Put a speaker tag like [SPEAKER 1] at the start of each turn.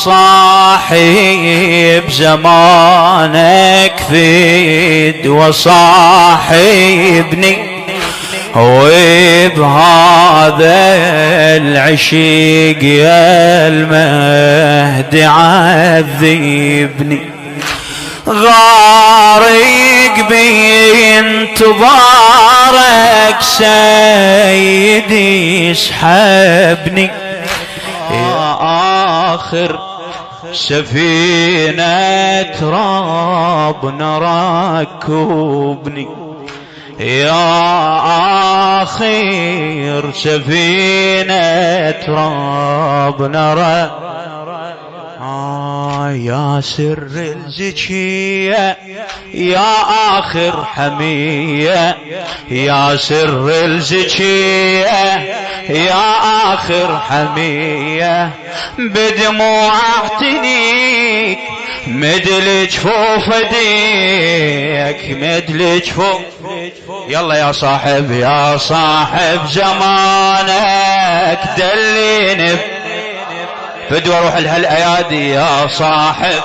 [SPEAKER 1] صاحب زمانك فيد وصاحبني وبهذا العشق يا المهدي عذبني غارق بانتظارك سيدي اسحبني يا آخر سفينة ربنا ركبني يا آخر سفينة ربنا يا سر الزكية يا آخر حمية يا سر الزكية يا آخر حمية بدموع اعتنيك مدل جفوف ايديك مدل جفوف يلا يا صاحب زمانك دليني فدوى روح لهالايادي يا صاحب